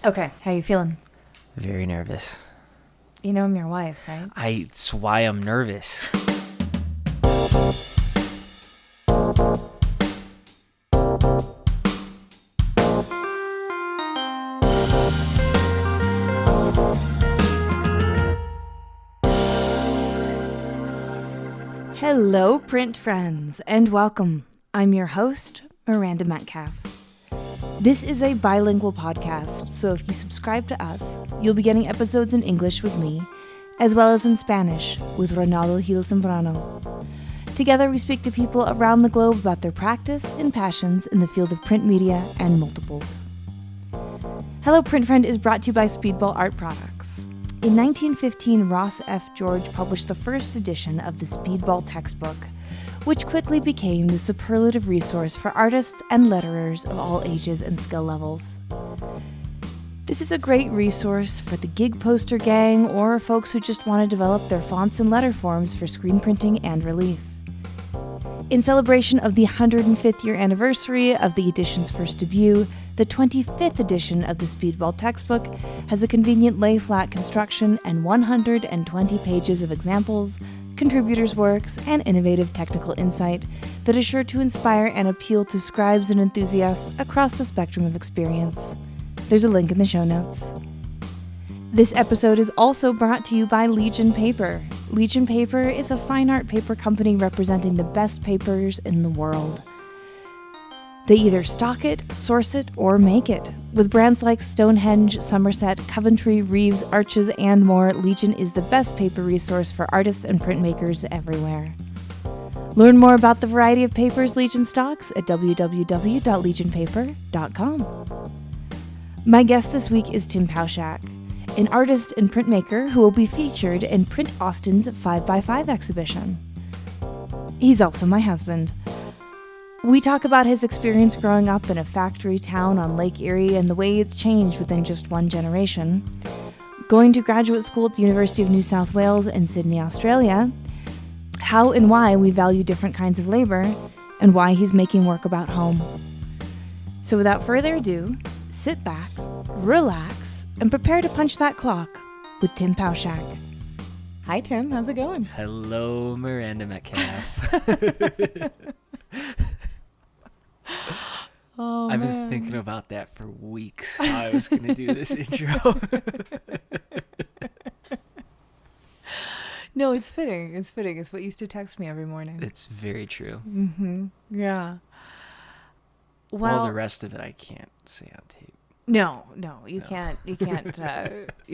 Okay, how you feeling? Very nervous. You know I'm your wife, right? It's why I'm nervous. Hello, print friends, and welcome. I'm your host, Miranda Metcalf. This is a bilingual podcast, so if you subscribe to us, you'll be getting episodes in English with me, as well as in Spanish with Ronaldo Gil Zambrano. Together, we speak to people around the globe about their practice and passions in the field of print media and multiples. Hello, Print Friend is brought to you by Speedball Art Products. In 1915, Ross F. George published the first edition of the Speedball textbook, which quickly became the superlative resource for artists and letterers of all ages and skill levels. This is a great resource for the gig poster gang or folks who just want to develop their fonts and letter forms for screen printing and relief. In celebration of the 105th year anniversary of the edition's first debut, the 25th edition of the Speedball textbook has a convenient lay-flat construction and 120 pages of examples, contributors' works, and innovative technical insight that is sure to inspire and appeal to scribes and enthusiasts across the spectrum of experience. There's a link in the show notes. This episode is also brought to you by Legion Paper. Legion Paper is a fine art paper company representing the best papers in the world. They either stock it, source it, or make it. With brands like Stonehenge, Somerset, Coventry, Reeves, Arches, and more, Legion is the best paper resource for artists and printmakers everywhere. Learn more about the variety of papers Legion stocks at www.legionpaper.com. My guest this week is Tim Pauszek, an artist and printmaker who will be featured in Print Austin's 5x5 exhibition. He's also my husband. We talk about his experience growing up in a factory town on Lake Erie and the way it's changed within just one generation, going to graduate school at the University of New South Wales in Sydney, Australia, how and why we value different kinds of labor, and why he's making work about home. So without further ado, sit back, relax, and prepare to punch that clock with Tim Pauszek. Hi, Tim. How's it going? Hello, Miranda Metcalf. Oh, I've been man. thinking about that for weeks, how I was going to do this intro. No, it's fitting. It's fitting. It's what used to text me every morning. It's very true. Mm-hmm. Yeah. Well, the rest of it I can't say on tape. No, you can't. You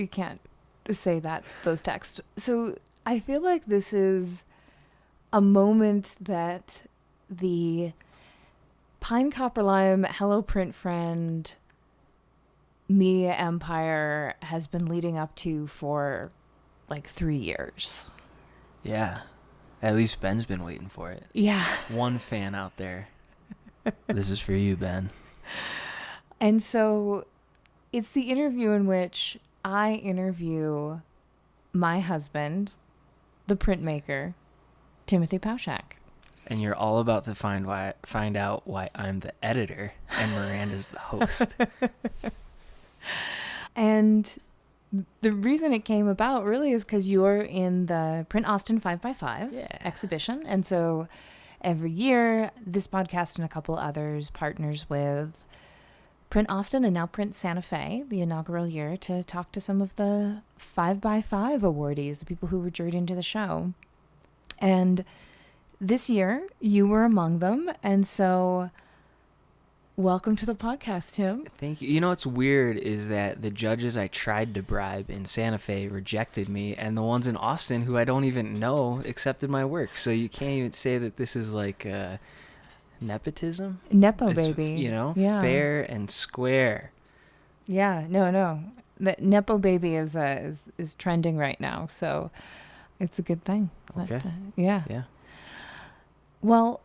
can't say those texts. So I feel like this is a moment that the Pine Copper Lime Hello Print Friend media empire has been leading up to for like 3 years. Yeah. At least Ben's been waiting for it. Yeah. One fan out there. This is for you, Ben. And so it's the interview in which I interview my husband, the printmaker, Timothy Pauszek. And you're all about to find out why I'm the editor and Miranda's the host. And the reason it came about really is because you're in the Print Austin 5x5 exhibition. And so every year, this podcast and a couple others partners with Print Austin and now Print Santa Fe, the inaugural year, to talk to some of the 5x5 awardees, the people who were juried into the show. And this year, you were among them. And so welcome to the podcast, Tim. Thank you. You know what's weird is that the judges I tried to bribe in Santa Fe rejected me, and the ones in Austin who I don't even know accepted my work. So you can't even say that this is like nepotism. Nepo baby. You know, yeah. Fair and square. Yeah, no. The Nepo baby is trending right now, so it's a good thing. Okay. But, yeah. Yeah. Well,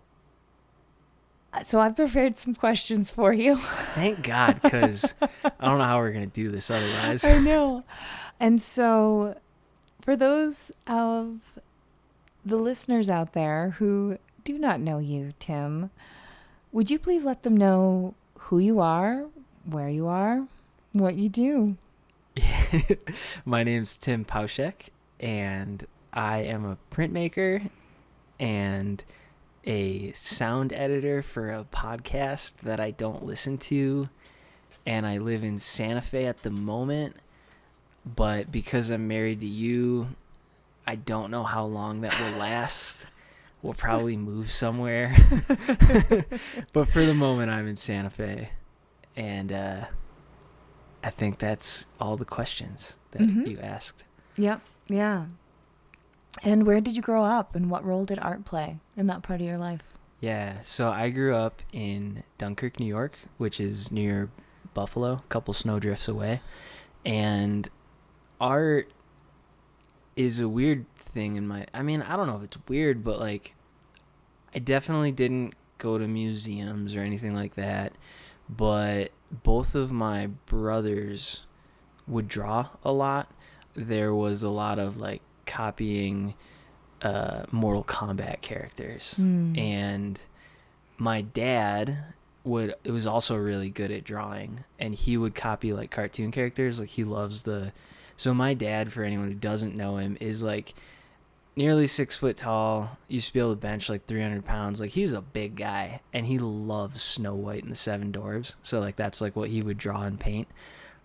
so I've prepared some questions for you. Thank God, because I don't know how we're going to do this otherwise. I know. And so for those of the listeners out there who do not know you, Tim, would you please let them know who you are, where you are, what you do. My name's Tim Pauszek, and I am a printmaker and a sound editor for a podcast that I don't listen to, and I live in Santa Fe at the moment, but because I'm married to you, I don't know how long that will last. We'll probably move somewhere. But for the moment, I'm in Santa Fe. And I think that's all the questions that you asked. Yep. Yeah. And where did you grow up, and what role did art play in that part of your life? Yeah, so I grew up in Dunkirk, New York, which is near Buffalo, a couple snowdrifts away. And art is a weird thing I don't know if it's weird, but like I definitely didn't go to museums or anything like that, but both of my brothers would draw a lot. There was a lot of like copying Mortal Kombat characters, and my dad was also really good at drawing, and he would copy like cartoon characters. Like he loves so my dad, for anyone who doesn't know him, is like nearly 6 foot tall, used to be able to bench like 300 pounds. Like he's a big guy, and he loves Snow White and the Seven Dwarfs. So like that's like what he would draw and paint.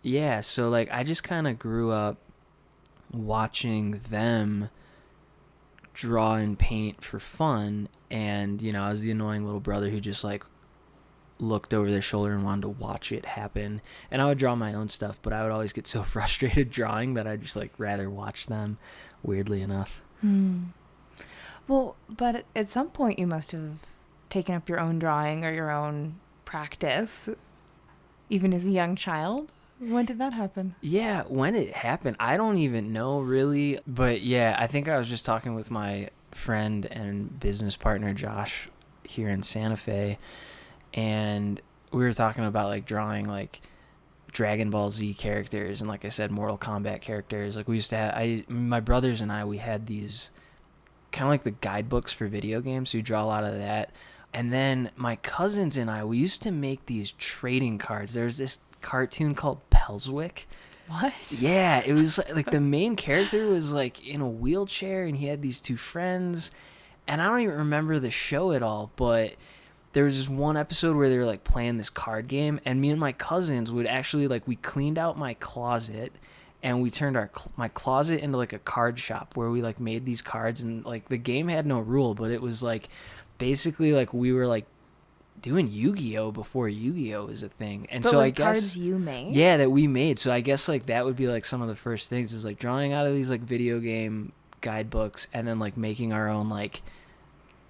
Yeah, so like I just kind of grew up watching them draw and paint for fun, and I was the annoying little brother who just like looked over their shoulder and wanted to watch it happen. And I would draw my own stuff, but I would always get so frustrated drawing that I just like rather watch them, weirdly enough. Well, but at some point you must have taken up your own drawing or your own practice, even as a young child. When did that happen? Yeah, when it happened, I don't even know really. But yeah, I think I was just talking with my friend and business partner, Josh, here in Santa Fe. And we were talking about like drawing like Dragon Ball Z characters and, like I said, Mortal Kombat characters. Like we used to have, my brothers and I, we had these kind of like the guidebooks for video games. So we draw a lot of that. And then my cousins and I, we used to make these trading cards. There's this cartoon called Pelswick. What? Yeah, it was like the main character was like in a wheelchair, and he had these two friends. And I don't even remember the show at all, but there was this one episode where they were like playing this card game, and me and my cousins would actually like, we cleaned out my closet and we turned my closet into like a card shop where we like made these cards, and like the game had no rule, but it was like basically like we were like doing Yu-Gi-Oh before Yu-Gi-Oh was a thing. And but so with I guess cards you made? Yeah, that we made. So I guess like that would be like some of the first things, is like drawing out of these like video game guidebooks, and then like making our own like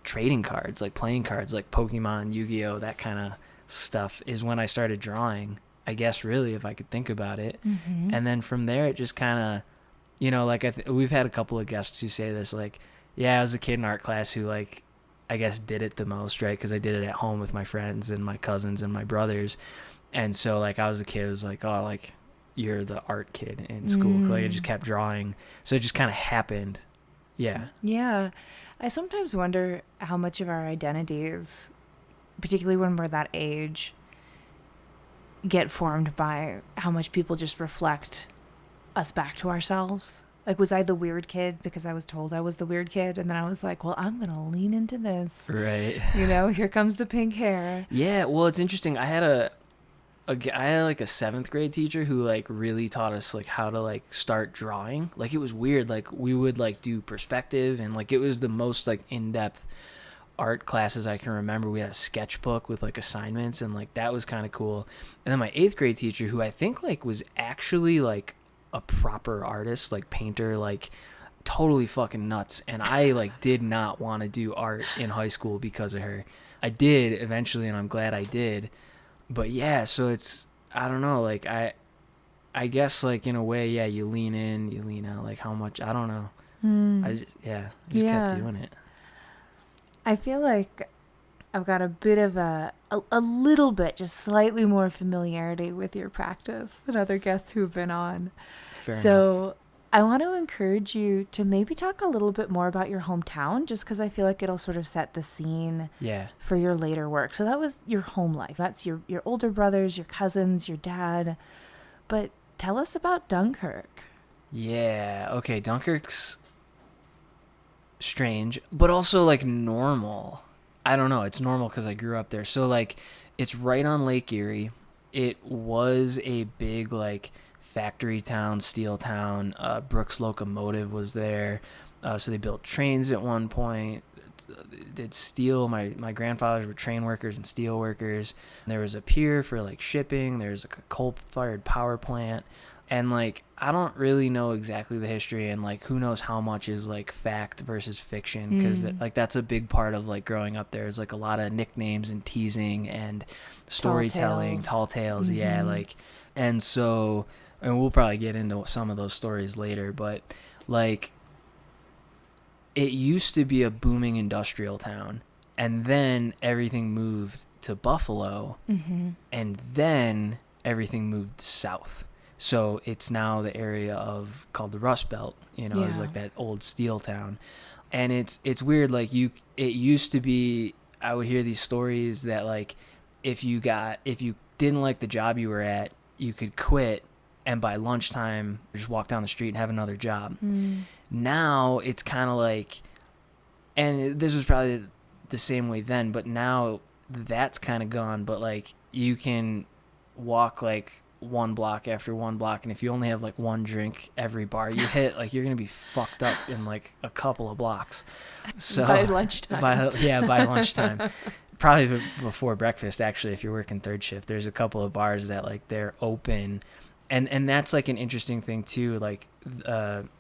trading cards, like playing cards, like Pokemon, Yu-Gi-Oh, that kind of stuff is when I started drawing, I guess, really, if I could think about it. And then from there it just kind of, like we've had a couple of guests who say this, like, yeah, I was a kid in art class who like I guess did it the most, right? Because I did it at home with my friends and my cousins and my brothers. And so like I was a kid who was like, oh, like you're the art kid in school. Like I just kept drawing, so it just kind of happened. Yeah I sometimes wonder how much of our identities, particularly when we're that age, get formed by how much people just reflect us back to ourselves. Like, was I the weird kid because I was told I was the weird kid? And then I was like, well, I'm going to lean into this. Right. Here comes the pink hair. Yeah, well, it's interesting. I had like a 7th grade teacher who like really taught us like how to like start drawing. Like it was weird. Like we would like do perspective, and like it was the most like in-depth art classes I can remember. We had a sketchbook with like assignments, and like that was kind of cool. And then my 8th grade teacher, who I think like was actually like a proper artist, like painter, like totally fucking nuts. And I like did not want to do art in high school because of her. I did eventually, and I'm glad I did. But yeah, so it's, I don't know, like I guess like in a way, yeah, you lean in, you lean out, like how much, I don't know. I just kept doing it. I feel like I've got a bit of a little bit, just slightly more familiarity with your practice than other guests who've been on. Fair so enough. I want to encourage you to maybe talk a little bit more about your hometown, just because I feel like it'll sort of set the scene for your later work. So that was your home life. That's your older brothers, your cousins, your dad. But tell us about Dunkirk. Yeah. Okay. Dunkirk's strange, but also like normal. I don't know. It's normal because I grew up there. So like, it's right on Lake Erie. It was a big like factory town, steel town. Brooks Locomotive was there, so they built trains at one point. Did steel. My grandfathers were train workers and steel workers. There was a pier for like shipping. There's like a coal-fired power plant. And like I don't really know exactly the history, and like who knows how much is like fact versus fiction, because like that's a big part of like growing up there is like a lot of nicknames and teasing and storytelling, tall tales. Yeah, like, and so, and we'll probably get into some of those stories later, but like it used to be a booming industrial town, and then everything moved to Buffalo, and then everything moved south. So it's now the area of called the Rust Belt, is like that old steel town. And it's weird. Like it used to be, I would hear these stories that like, if you didn't like the job you were at, you could quit, and by lunchtime, just walk down the street and have another job. Now it's kind of like, and this was probably the same way then, but now that's kind of gone. But like you can walk like one block after one block, and if you only have like one drink every bar you hit, like you're gonna be fucked up in like a couple of blocks. So by lunchtime. By lunchtime. Probably before breakfast, actually, if you're working third shift. There's a couple of bars that like they're open, and that's like an interesting thing too. Like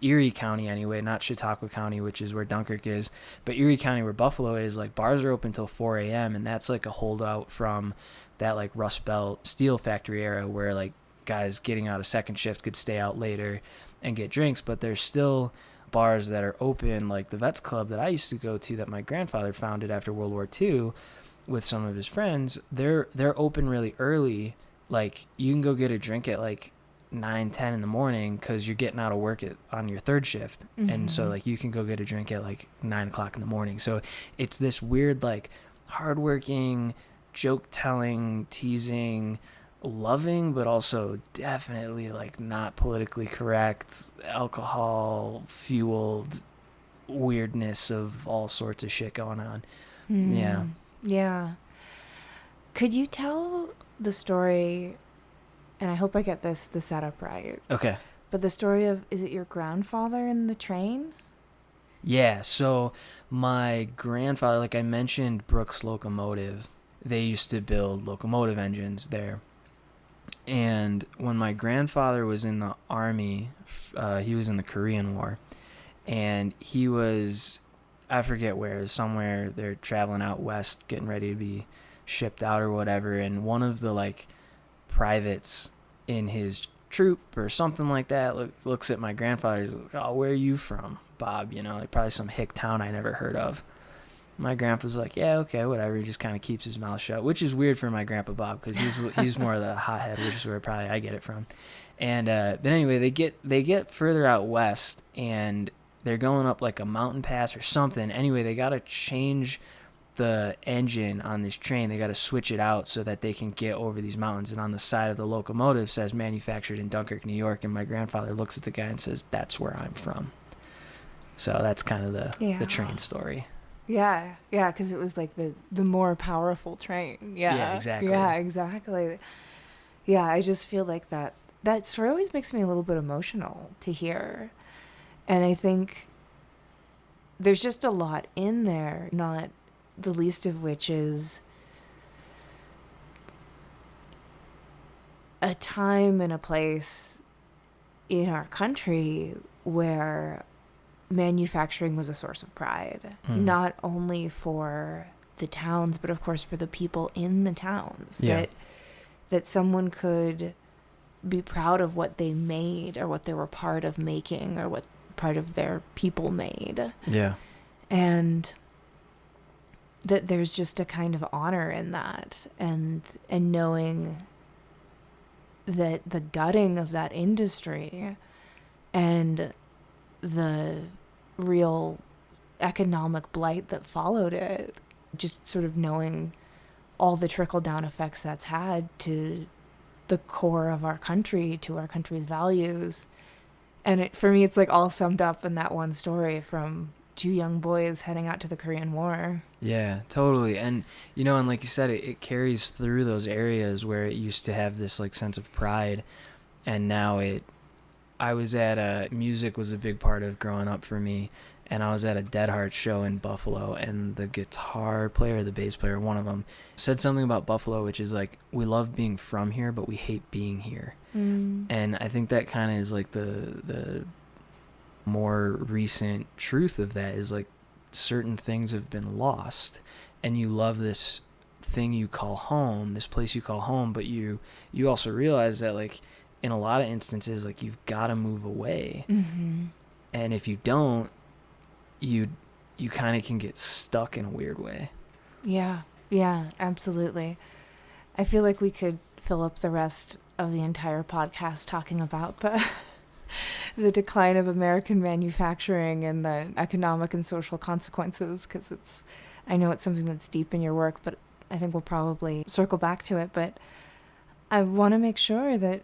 Erie County anyway, not Chautauqua County, which is where Dunkirk is, but Erie County where Buffalo is, like bars are open till 4 a.m. and that's like a holdout from that like Rust Belt steel factory era where like guys getting out of second shift could stay out later and get drinks. But there's still bars that are open, like the Vets Club that I used to go to that my grandfather founded after World War II with some of his friends. They're open really early. Like you can go get a drink at like 9-10 in the morning because you're getting out of work on your third shift, and so like you can go get a drink at like 9 o'clock in the morning. So it's this weird like hardworking, joke telling, teasing, loving, but also definitely like not politically correct, alcohol fueled weirdness of all sorts of shit going on. Yeah. Could you tell the story, and I hope I get the setup right? Okay. But the story of, is it your grandfather in the train? Yeah, so my grandfather, like I mentioned, Brooks Locomotive, they used to build locomotive engines there. And when my grandfather was in the Army, he was in the Korean War, and he was, I forget where, somewhere they're traveling out west, getting ready to be shipped out or whatever, and one of the like privates in his troop or something like that looks at my grandfather. He's like, "Oh, where are you from, Bob?" Like probably some hick town I never heard of. My grandpa's like, "Yeah, okay, whatever." He just kind of keeps his mouth shut, which is weird for my grandpa Bob because he's more of the hothead, which is where probably I get it from. And but anyway, they get further out west, and they're going up like a mountain pass or something. Anyway, they got to change the engine on this train. They got to switch it out so that they can get over these mountains. And on the side of the locomotive says manufactured in Dunkirk, New York. And my grandfather looks at the guy and says, "That's where I'm from." So that's kind of the train story. Yeah, because it was like the more powerful train. Yeah, exactly. Yeah, exactly. Yeah, I just feel like that story always makes me a little bit emotional to hear. And I think there's just a lot in there, not the least of which is a time and a place in our country where manufacturing was a source of pride, not only for the towns, but of course for the people in the towns. Yeah. That someone could be proud of what they made or what they were part of making or what part of their people made. Yeah. And that there's just a kind of honor in that, and knowing that the gutting of that industry and the real economic blight that followed it, just sort of knowing all the trickle down effects that's had to the core of our country, to our country's values. And for me, it's like all summed up in that one story from two young boys heading out to the Korean War. Yeah, totally. And, and like you said, it carries through those areas where it used to have this like sense of pride. And now music was a big part of growing up for me. And I was at a Dead Heart show in Buffalo, and the guitar player, the bass player, one of them, said something about Buffalo, which is like, we love being from here, but we hate being here. And I think that kind of is like the more recent truth of that is like certain things have been lost, and you love this thing you call home, this place you call home, but you also realize that like in a lot of instances, like you've got to move away. And if you don't, you kind of can get stuck in a weird way. Yeah, absolutely. I feel like we could fill up the rest of the entire podcast talking about the decline of American manufacturing and the economic and social consequences, because I know it's something that's deep in your work, but I think we'll probably circle back to it. But I want to make sure that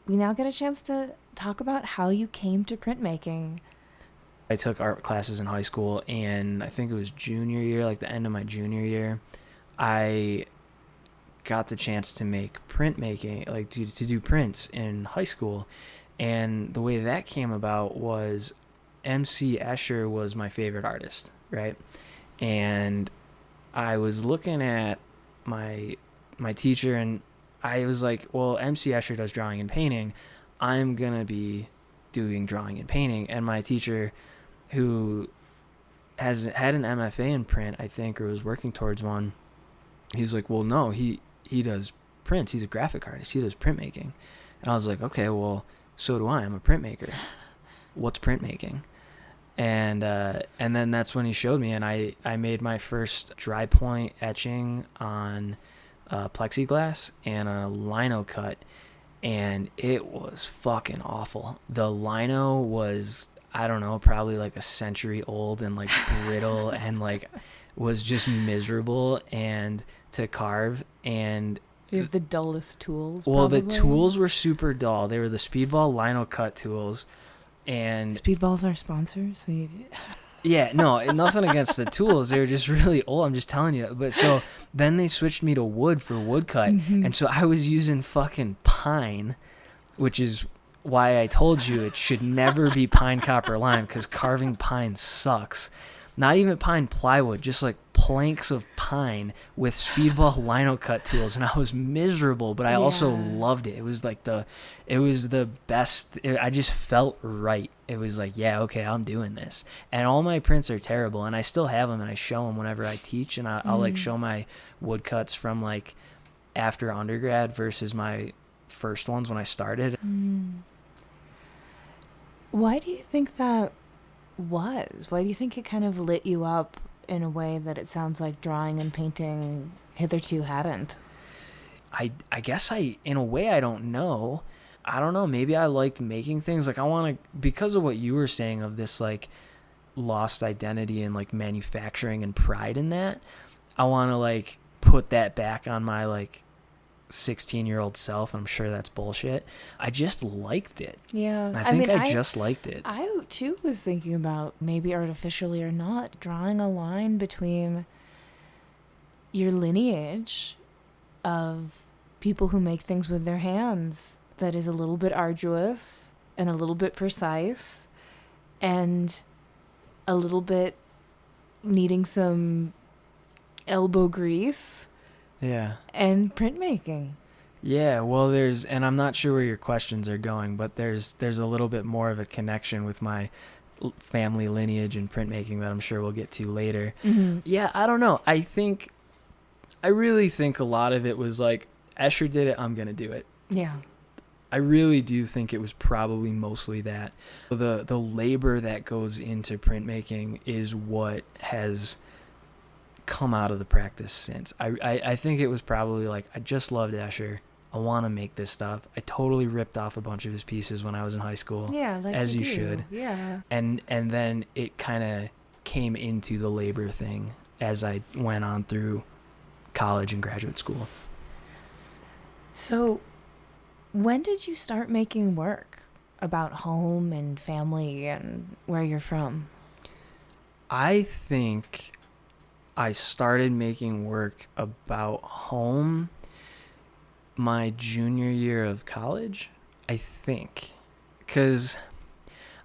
we now get a chance to talk about how you came to printmaking. I took art classes in high school, and I think it was junior year, like the end of my junior year, I got the chance to make printmaking, like to do prints in high school. And the way that came about was MC Escher was my favorite artist, right? And I was looking at my teacher, and I was like, well, MC Escher does drawing and painting. I'm going to be doing drawing and painting. And my teacher, who had an MFA in print, I think, or was working towards one, he's like, well, no, he does prints. He's a graphic artist. He does printmaking. And I was like, okay, well, so do I. I'm a printmaker. What's printmaking? And then that's when he showed me, and I made my first dry point etching on plexiglass and a lino cut, and it was fucking awful. The lino was, I don't know, probably like a century old and like brittle and like was just miserable and to carve. And you have the dullest tools. Well, probably. The tools were super dull. They were the Speedball lino cut tools, and Speedball's our sponsor, so yeah, no, nothing against the tools. They were just really old. I'm just telling you. But so then they switched me to wood for woodcut, and so I was using fucking pine, which is why I told you it should never be pine, copper, lime, because carving pine sucks. Not even pine plywood, just like planks of pine with Speedball lino cut tools, and I was miserable, but I also loved it. It was like it was the best. I just felt right. It was like, yeah, okay, I'm doing this. And all my prints are terrible, and I still have them, and I show them whenever I teach, and I'll like show my woodcuts from like after undergrad versus my first ones when I started. Why do you think that was? Why do you think it kind of lit you up in a way that it sounds like drawing and painting hitherto hadn't? I guess in a way, I don't know. I don't know. Maybe I liked making things. Like I want to, because of what you were saying of this like lost identity and like manufacturing and pride in that, I want to like put that back on my like 16-year-old self. I'm sure that's bullshit. I just liked it. Yeah. I think I just liked it. I too was thinking about, maybe artificially or not, drawing a line between your lineage of people who make things with their hands that is a little bit arduous and a little bit precise and a little bit needing some elbow grease. Yeah. And printmaking. Yeah, well, and I'm not sure where your questions are going, but there's a little bit more of a connection with my family lineage and printmaking that I'm sure we'll get to later. Yeah, I don't know. I really think a lot of it was like, Escher did it, I'm going to do it. Yeah. I really do think it was probably mostly that. The labor that goes into printmaking is what has come out of the practice since. I think it was probably like, I just loved Escher. I want to make this stuff. I totally ripped off a bunch of his pieces when I was in high school. Yeah, like as you do. should. Yeah. And then it kind of came into the labor thing as I went on through college and graduate school. So When did you start making work about home and family and where you're from? I think I started making work about home my junior year of college, I think. Because,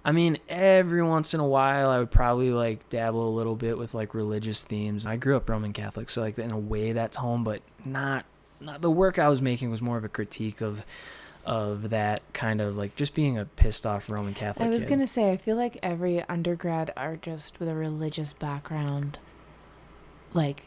I mean, every once in a while I would probably like dabble a little bit with like religious themes. I grew up Roman Catholic, so like in a way that's home, but not the work I was making was more of a critique of that kind of like just being a pissed off Roman Catholic I was kid. going to say, I feel like every undergrad artist with a religious background like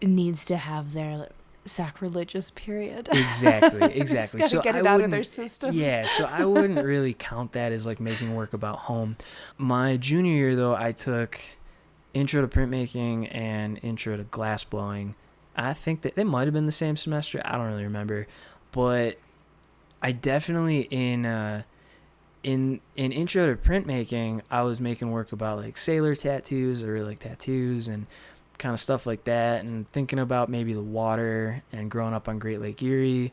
needs to have their sacrilegious period. Exactly. Just gotta So get it out of their system. Yeah, so I wouldn't really count that as like making work about home. My junior year though, I took intro to printmaking and intro to glass blowing. I think that they might have been the same semester. I don't really remember, but I definitely in intro to printmaking, I was making work about like sailor tattoos. I really like tattoos and kind of stuff like that, and thinking about maybe the water and growing up on Great Lake Erie.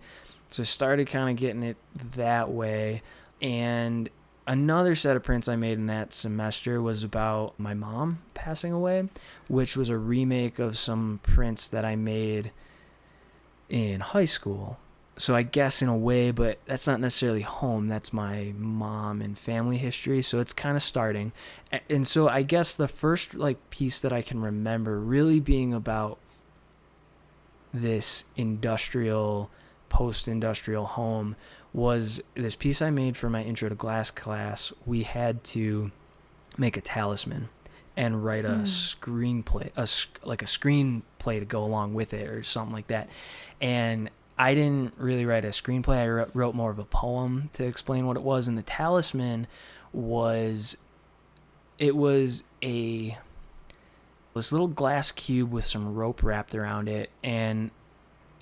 So I started kind of getting it that way. And another set of prints I made in that semester was about my mom passing away, which was a remake of some prints that I made in high school. So I guess in a way, but that's not necessarily home. That's my mom and family history. So it's kind of starting. And so I guess the first like piece that I can remember really being about this industrial, post-industrial home was this piece I made for my intro to glass class. We had to make a talisman and write a screenplay, like a screenplay to go along with it or something like that. And I didn't really write a screenplay. I wrote more of a poem to explain what it was. And the talisman was, it was this little glass cube with some rope wrapped around it. And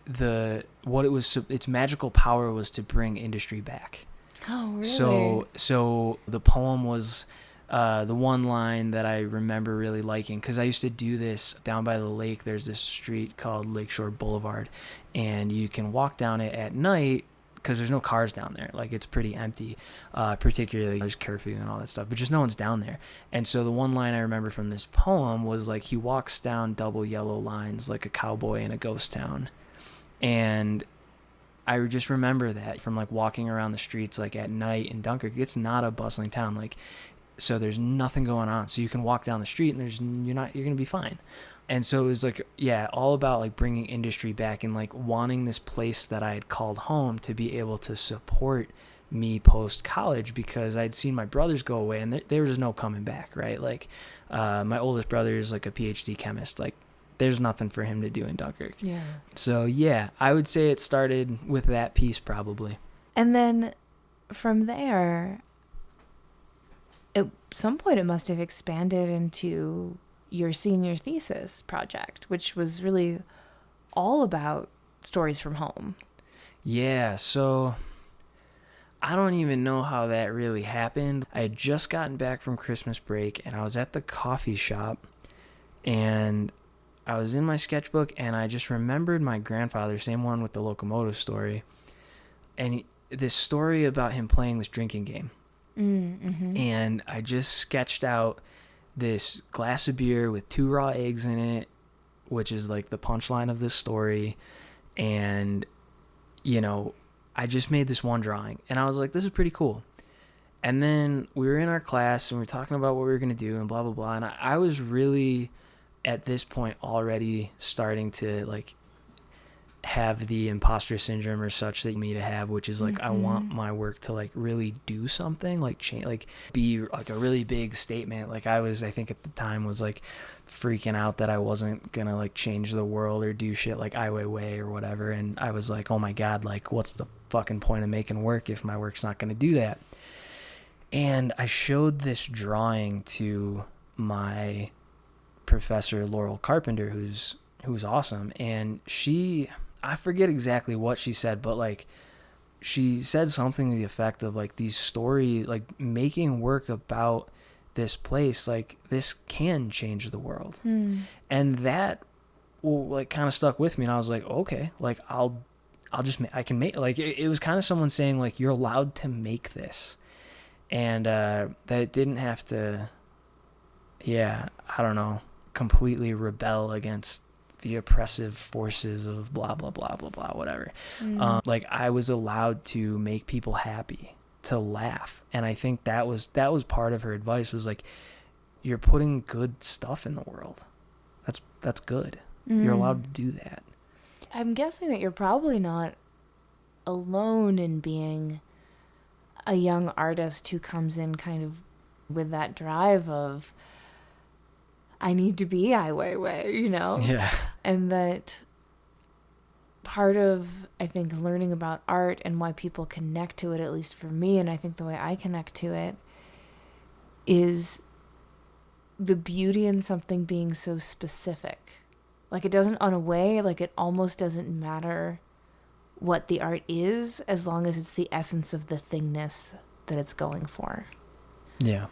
its magical power was to bring industry back. Oh, really? So the poem was the one line that I remember really liking, because I used to do this down by the lake. There's this street called Lakeshore Boulevard, and you can walk down it at night because there's no cars down there. Like, it's pretty empty, particularly there's curfew and all that stuff, but just no one's down there. And so the one line I remember from this poem was like, he walks down double yellow lines like a cowboy in a ghost town. And I just remember that from like walking around the streets like at night in Dunkirk. It's not a bustling town. Like, so there's nothing going on. So you can walk down the street and you're going to be fine. And so it was like, yeah, all about like bringing industry back and like wanting this place that I had called home to be able to support me post college, because I'd seen my brothers go away and there was no coming back, right? Like, my oldest brother is like a PhD chemist. Like, there's nothing for him to do in Dunkirk. Yeah. So yeah, I would say it started with that piece probably. And then from there, at some point it must have expanded into your senior thesis project, which was really all about stories from home. Yeah, so I don't even know how that really happened. I had just gotten back from Christmas break and I was at the coffee shop and I was in my sketchbook and I just remembered my grandfather, same one with the locomotive story, and this story about him playing this drinking game. Mm-hmm. And I just sketched out this glass of beer with 2 raw eggs in it, which is like the punchline of this story. And, you know, I just made this one drawing and I was like, this is pretty cool. And then we were in our class and we were talking about what we were going to do and blah, blah, blah. And I was really at this point already starting to like have the imposter syndrome or such that you need to have, which is like, I want my work to like really do something, like change, like be like a really big statement. Like I think at the time was like freaking out that I wasn't gonna like change the world or do shit like Ai Weiwei or whatever. And I was like, oh my God, like what's the fucking point of making work if my work's not gonna do that? And I showed this drawing to my professor, Laurel Carpenter, who's awesome. And I forget exactly what she said, but like she said something to the effect of like these stories, like making work about this place, like this can change the world. And that like kind of stuck with me. And I was like, okay, like I'll I can make, like, it was kind of someone saying, like, you're allowed to make this. And that it didn't have to, I don't know, completely rebel against the oppressive forces of blah, blah, blah, blah, blah, whatever. Like, I was allowed to make people happy, to laugh. And I think that was part of her advice, was like, you're putting good stuff in the world. That's good. You're allowed to do that. I'm guessing that you're probably not alone in being a young artist who comes in kind of with that drive of, I need to be Ai Weiwei, you know? Yeah. And that part of, I think, learning about art and why people connect to it, at least for me, and I think the way I connect to it, is the beauty in something being so specific. Like, it doesn't, on a way, like, it almost doesn't matter what the art is, as long as it's the essence of the thingness that it's going for. Yeah.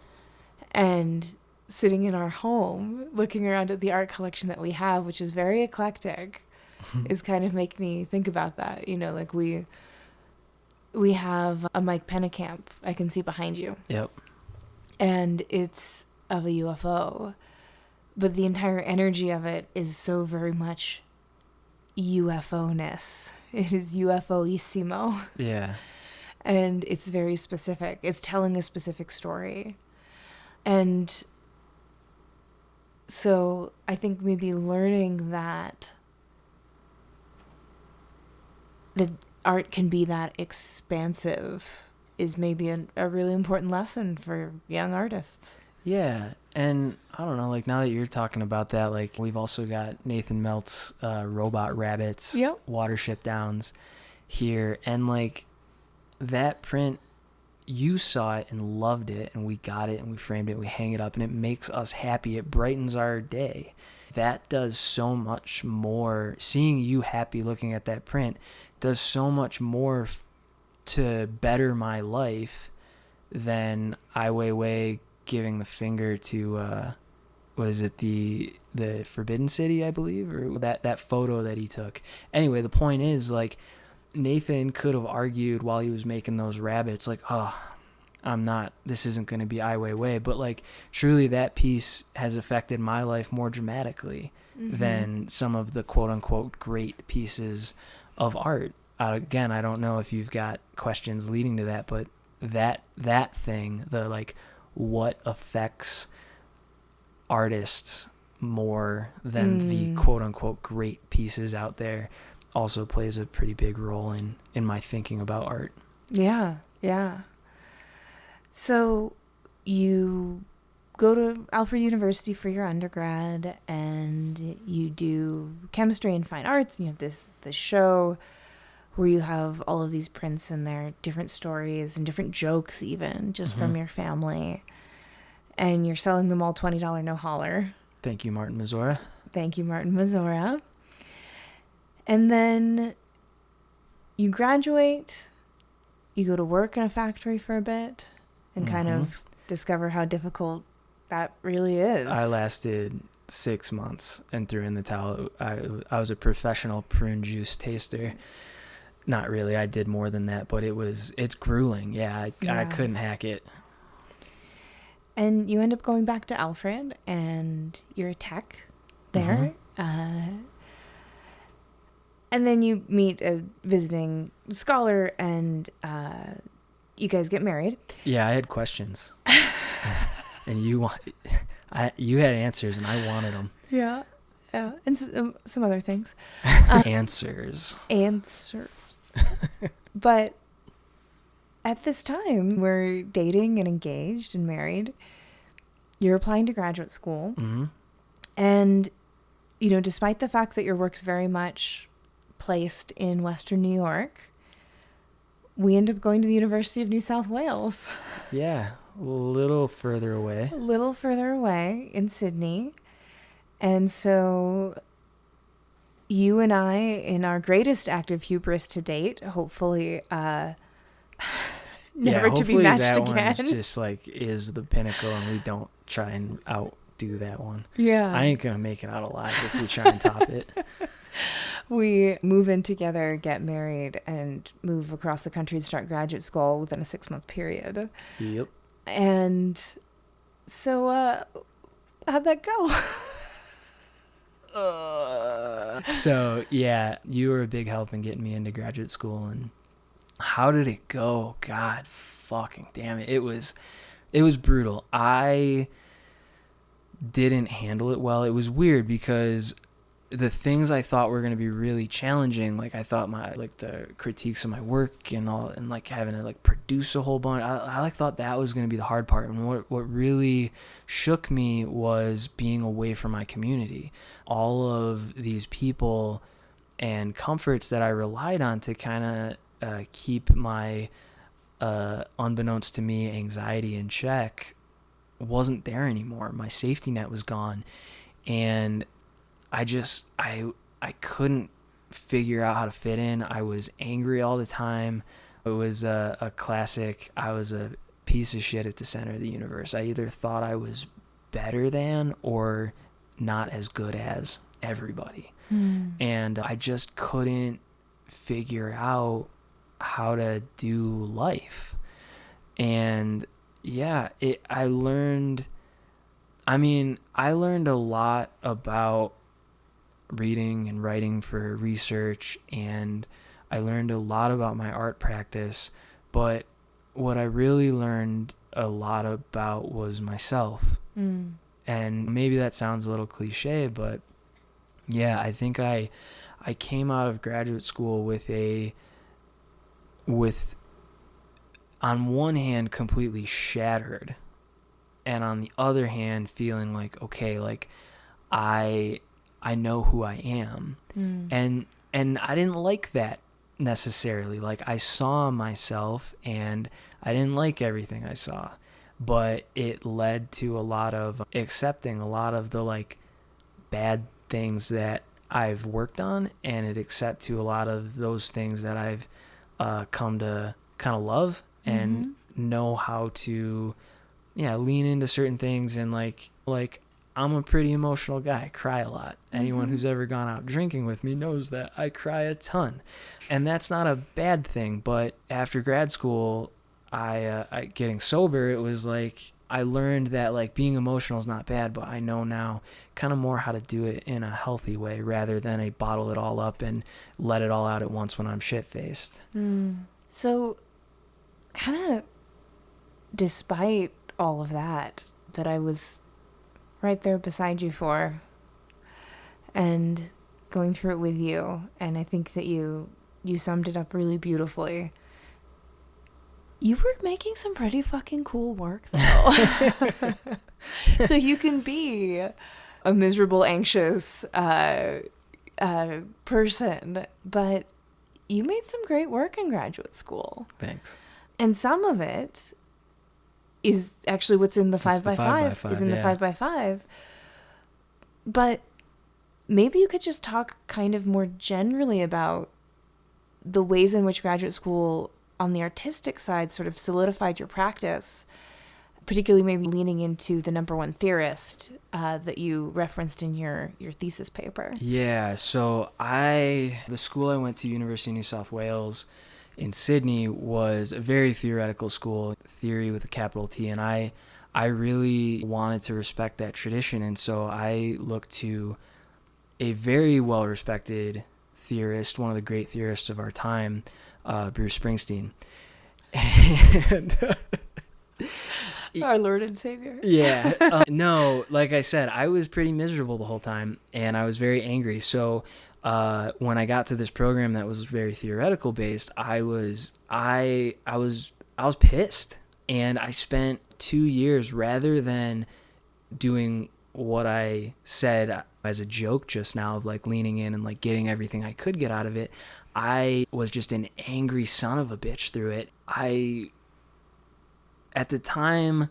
And sitting in our home, looking around at the art collection that we have, which is very eclectic, is kind of make me think about that. You know, like, we have a Mike Pennekamp I can see behind you. Yep. And it's of a UFO. But the entire energy of it is so very much UFO-ness. It is UFO-issimo. Yeah. And it's very specific. It's telling a specific story. And so I think maybe learning that the art can be that expansive is maybe a really important lesson for young artists. Yeah. And I don't know, like, now that you're talking about that, like, we've also got Nathan Melt's Robot Rabbits, Yep. Watership Downs here. And, like, that print, you saw it and loved it, and we got it and we framed it, we hang it up, and it makes us happy. It brightens our day. That does so much more. Seeing you happy looking at that print does so much more to better my life than Ai Weiwei giving the finger to what is it, the Forbidden City, I believe, or that photo that he took. Anyway, the point is, like, Nathan could have argued while he was making those rabbits, like, oh, this isn't going to be Ai Weiwei, but, like, truly that piece has affected my life more dramatically than some of the quote unquote great pieces of art. Again, I don't know if you've got questions leading to that, but that thing, the, like, what affects artists more than the quote-unquote great pieces out there also plays a pretty big role in my thinking about art. Yeah. So you go to Alfred University for your undergrad, and you do chemistry and fine arts, and you have this show where you have all of these prints and their different stories and different jokes, even just from your family. And you're selling them all $20 no holler. Thank you, Martin Mazora. Thank you, Martin Mazora. And then you graduate, you go to work in a factory for a bit, and kind of discover how difficult that really is. I lasted 6 months and threw in the towel. I was a professional prune juice taster. Not really. I did more than that, but it's grueling. Yeah, I couldn't hack it. And you end up going back to Alfred, and you're a tech there. And then you meet a visiting scholar, and you guys get married. Yeah, I had questions. And you had answers, and I wanted them. Yeah. And some other things. Answers. But at this time, we're dating and engaged and married. You're applying to graduate school. And, you know, despite the fact that your work's very much placed in Western New York, we end up going to the University of New South Wales. Yeah, a little further away. A little further away in Sydney. And so you and I, in our greatest act of hubris to date, hopefully never to be matched that again. One just like is the pinnacle, and we don't try and outdo that one. Yeah. I ain't gonna make it out alive if we try and top it. We move in together, get married, and move across the country to start graduate school within a 6-month period. Yep. And so, how'd that go? So, yeah, you were a big help in getting me into graduate school. And how did it go? God fucking damn it. It was brutal. I didn't handle it well. It was weird because the things I thought were going to be really challenging, like I thought the critiques of my work and all, and like having to like produce a whole bunch, I like thought that was going to be the hard part. And what really shook me was being away from my community. All of these people and comforts that I relied on to kind of keep my unbeknownst to me anxiety in check wasn't there anymore. My safety net was gone, and I couldn't figure out how to fit in. I was angry all the time. It was a classic, I was a piece of shit at the center of the universe. I either thought I was better than or not as good as everybody. And I just couldn't figure out how to do life. And yeah, I learned a lot about reading and writing for research, and I learned a lot about my art practice, but what I really learned a lot about was myself. And maybe that sounds a little cliche, but yeah, I think I came out of graduate school with on one hand completely shattered, and on the other hand feeling like, okay, like I know who I am. And I didn't like that necessarily. Like I saw myself and I didn't like everything I saw, but it led to a lot of accepting a lot of the like bad things that I've worked on, and it accept to a lot of those things that I've come to kind of love and know how to lean into certain things. And like I'm a pretty emotional guy. I cry a lot. Anyone who's ever gone out drinking with me knows that I cry a ton. And that's not a bad thing. But after grad school, I getting sober, it was like I learned that like being emotional is not bad, but I know now kind of more how to do it in a healthy way rather than a bottle it all up and let it all out at once when I'm shit-faced. So kind of despite all of that I was right there beside you for and going through it with you, and I think that you summed it up really beautifully. You were making some pretty fucking cool work though. So you can be a miserable, anxious person, but you made some great work in graduate school. Thanks. And some of it is actually what's in the 5x5 is in the 5x5. But maybe you could just talk kind of more generally about the ways in which graduate school on the artistic side sort of solidified your practice, particularly maybe leaning into the number one theorist that you referenced in your thesis paper. Yeah, so the school I went to, University of New South Wales in Sydney, was a very theoretical school, theory with a capital T, and I really wanted to respect that tradition, and so I looked to a very well-respected theorist, one of the great theorists of our time, Bruce Springsteen. And our Lord and Savior. Yeah. No, like I said, I was pretty miserable the whole time, and I was very angry. So when I got to this program that was very theoretical based, I was pissed, and I spent 2 years, rather than doing what I said as a joke just now of like leaning in and like getting everything I could get out of it, I was just an angry son of a bitch through it. I, at the time,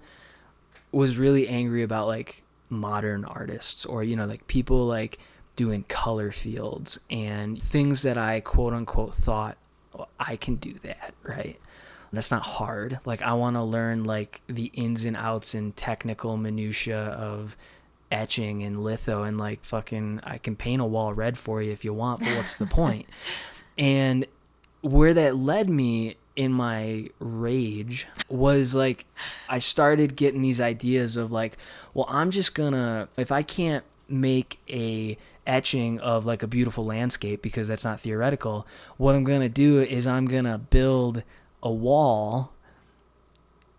was really angry about like modern artists, or, like people like doing color fields and things that I quote unquote thought, well, I can do that, right? That's not hard. Like I want to learn like the ins and outs and technical minutia of etching and litho and like fucking I can paint a wall red for you if you want, but what's the point? And where that led me in my rage was like I started getting these ideas of like, well, I'm just gonna, if I can't make a etching of like a beautiful landscape because that's not theoretical, what I'm gonna do is I'm gonna build a wall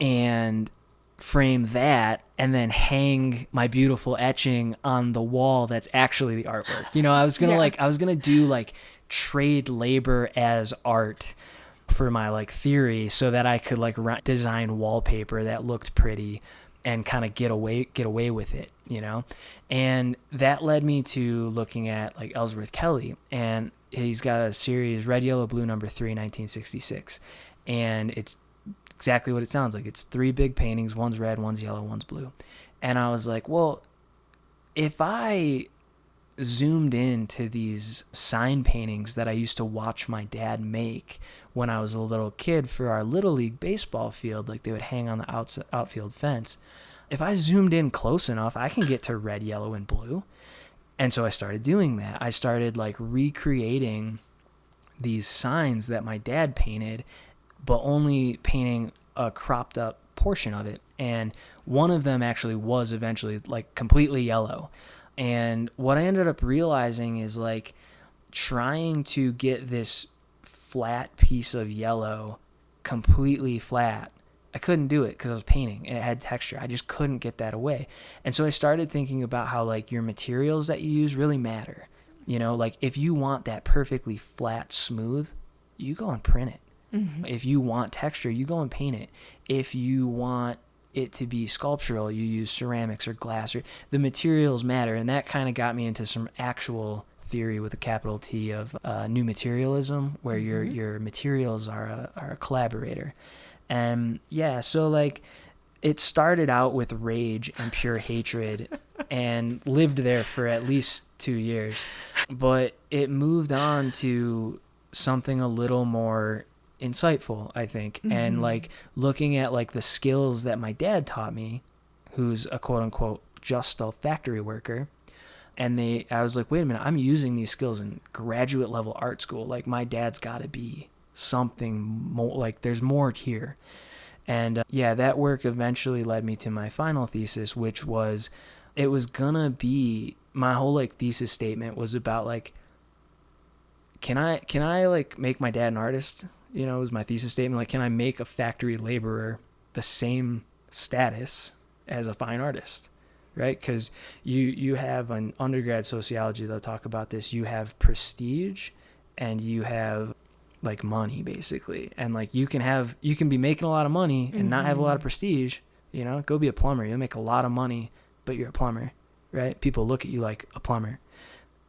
and frame that and then hang my beautiful etching on the wall that's actually the artwork. You know, I was gonna I was gonna do like trade labor as art for my like theory so that I could like design wallpaper that looked pretty and kind of get away with it, you know? And that led me to looking at like Ellsworth Kelly, and he's got a series, Red, Yellow, Blue, number 3, 1966. And it's exactly what it sounds like. It's 3 big paintings. One's red, one's yellow, one's blue. And I was like, well, if I zoomed into these sign paintings that I used to watch my dad make when I was a little kid for our Little League baseball field, like they would hang on the outfield fence. If I zoomed in close enough, I can get to red, yellow, and blue. And so I started doing that. I started like recreating these signs that my dad painted, but only painting a cropped up portion of it. And one of them actually was eventually like completely yellow. And what I ended up realizing is like trying to get this flat piece of yellow completely flat. I couldn't do it because I was painting and it had texture. I just couldn't get that away. And so I started thinking about how like your materials that you use really matter. You know, like if you want that perfectly flat, smooth, you go and print it. Mm-hmm. If you want texture, you go and paint it. If you want it to be sculptural, you use ceramics or glass, or the materials matter. And that kind of got me into some actual theory with a capital T of new materialism, where mm-hmm. your materials are a collaborator. And yeah, so like it started out with rage and pure hatred and lived there for at least 2 years, but it moved on to something a little more insightful, I think. Mm-hmm. And like looking at like the skills that my dad taught me, who's a quote unquote just a factory worker. And I was like, wait a minute, I'm using these skills in graduate level art school. Like my dad's got to be something more, like there's more here. And yeah, that work eventually led me to my final thesis, which was, it was gonna be, my whole like thesis statement was about like, can I like make my dad an artist? You know, it was my thesis statement. Like, can I make a factory laborer the same status as a fine artist? Right? Because you have an undergrad sociology that'll talk about this. You have prestige and you have like money, basically. And like you can be making a lot of money and mm-hmm. not have a lot of prestige. You know, go be a plumber. You'll make a lot of money, but you're a plumber, right? People look at you like a plumber.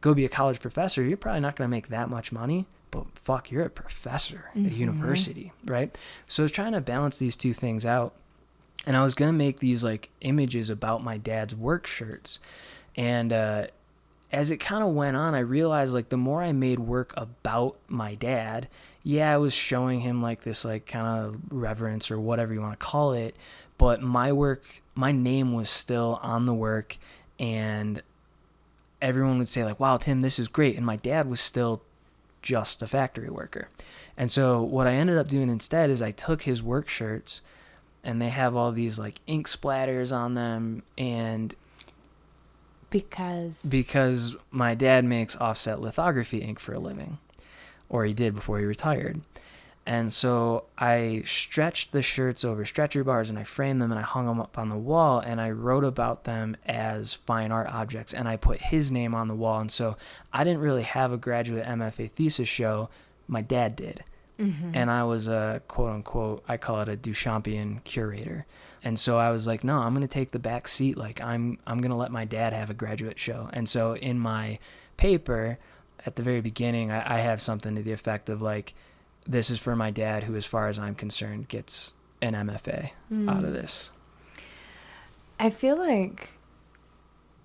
Go be a college professor. You're probably not going to make that much money, but fuck, you're a professor mm-hmm. at a university, right? So I was trying to balance these two things out. And I was going to make these like images about my dad's work shirts. And as it kind of went on, I realized like the more I made work about my dad, yeah, I was showing him like this like kind of reverence or whatever you want to call it. But my work, my name was still on the work, and everyone would say like, wow, Tim, this is great. And my dad was still just a factory worker. And so what I ended up doing instead is I took his work shirts, and they have all these like ink splatters on them, and because my dad makes offset lithography ink for a living, or he did before he retired. And so I stretched the shirts over stretcher bars, and I framed them, and I hung them up on the wall, and I wrote about them as fine art objects, and I put his name on the wall. And so I didn't really have a graduate MFA thesis show. My dad did. Mm-hmm. And I was a quote unquote, I call it a Duchampian curator. And so I was like, no, I'm going to take the back seat. Like I'm going to let my dad have a graduate show. And so in my paper at the very beginning, I have something to the effect of like, this is for my dad, who, as far as I'm concerned, gets an MFA out of this. I feel like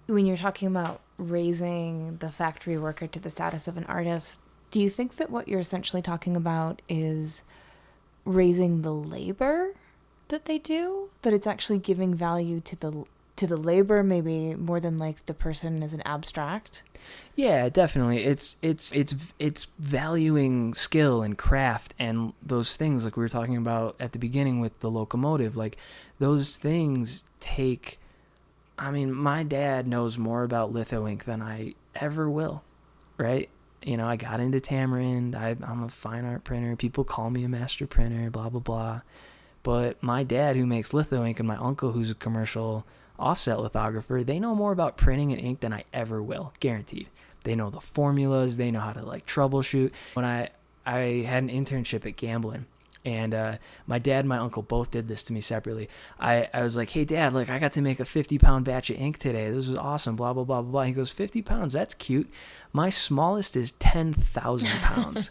when you're talking about raising the factory worker to the status of an artist, do you think that what you're essentially talking about is raising the labor that they do? That it's actually giving value to to the labor, maybe more than like the person as an abstract. Yeah, definitely. It's valuing skill and craft and those things like we were talking about at the beginning with the locomotive. Like those things take. I mean, my dad knows more about litho ink than I ever will, right? You know, I got into Tamarind. I'm a fine art printer. People call me a master printer. Blah blah blah. But my dad, who makes litho ink, and my uncle, who's a commercial offset lithographer, they know more about printing and ink than I ever will, guaranteed. They know the formulas. They know how to like troubleshoot. When I had an internship at Gamblin, and my dad and my uncle both did this to me separately. I was like, hey, Dad, like I got to make a 50-pound batch of ink today. This was awesome, blah, blah, blah, blah, blah. He goes, 50 pounds, that's cute. My smallest is 10,000 pounds.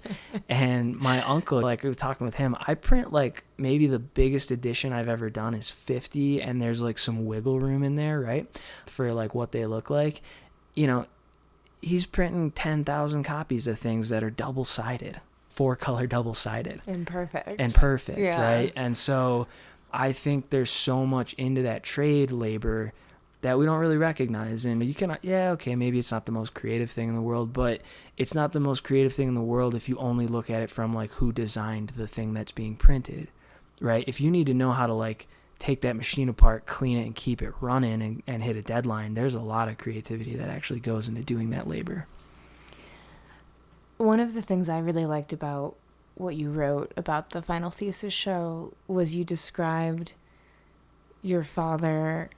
And my uncle, like we were talking with him, I print like maybe the biggest edition I've ever done is 50, and there's like some wiggle room in there, right, for like what they look like. You know, he's printing 10,000 copies of things that are double-sided. 4-color double-sided And perfect, yeah. Right? And so I think there's so much into that trade labor that we don't really recognize. And you can, yeah, okay, maybe it's not the most creative thing in the world, but it's not the most creative thing in the world if you only look at it from like who designed the thing that's being printed, right? If you need to know how to like take that machine apart, clean it, and keep it running and hit a deadline, there's a lot of creativity that actually goes into doing that labor. One of the things I really liked about what you wrote about the final thesis show was you described your father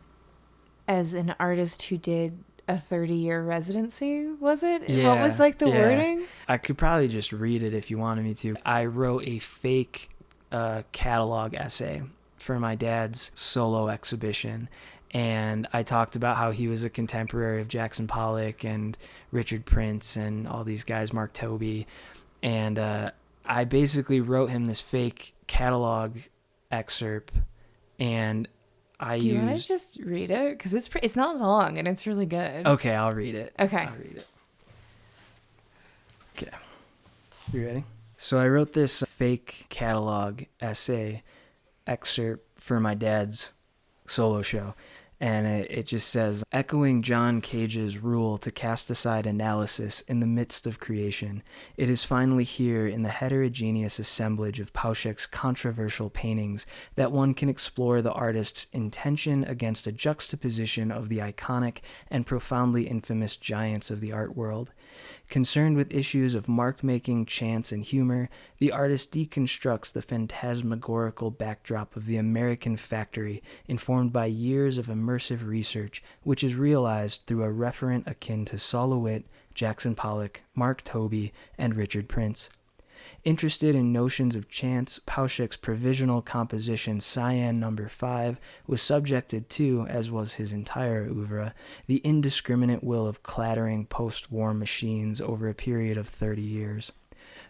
as an artist who did a 30-year residency, was it? Yeah, what was like the wording? I could probably just read it if you wanted me to. I wrote a fake catalog essay for my dad's solo exhibition. And I talked about how he was a contemporary of Jackson Pollock and Richard Prince and all these guys, Mark Tobey. And I basically wrote him this fake catalog excerpt. And Do you want to just read it? Because it's not long and it's really good. Okay, I'll read it. Okay. I'll read it. Okay. You ready? So I wrote this fake catalog essay excerpt for my dad's solo show. And it just says, echoing John Cage's rule to cast aside analysis in the midst of creation, it is finally here in the heterogeneous assemblage of Pauszek's controversial paintings that one can explore the artist's intention against a juxtaposition of the iconic and profoundly infamous giants of the art world. Concerned with issues of mark-making, chance, and humor, the artist deconstructs the phantasmagorical backdrop of the American factory, informed by years of immersive research, which is realized through a referent akin to Sol LeWitt, Jackson Pollock, Mark Tobey, and Richard Prince. Interested in notions of chance, Pauszek's provisional composition Cyan No. 5 was subjected to, as was his entire oeuvre, the indiscriminate will of clattering post-war machines over a period of 30 years.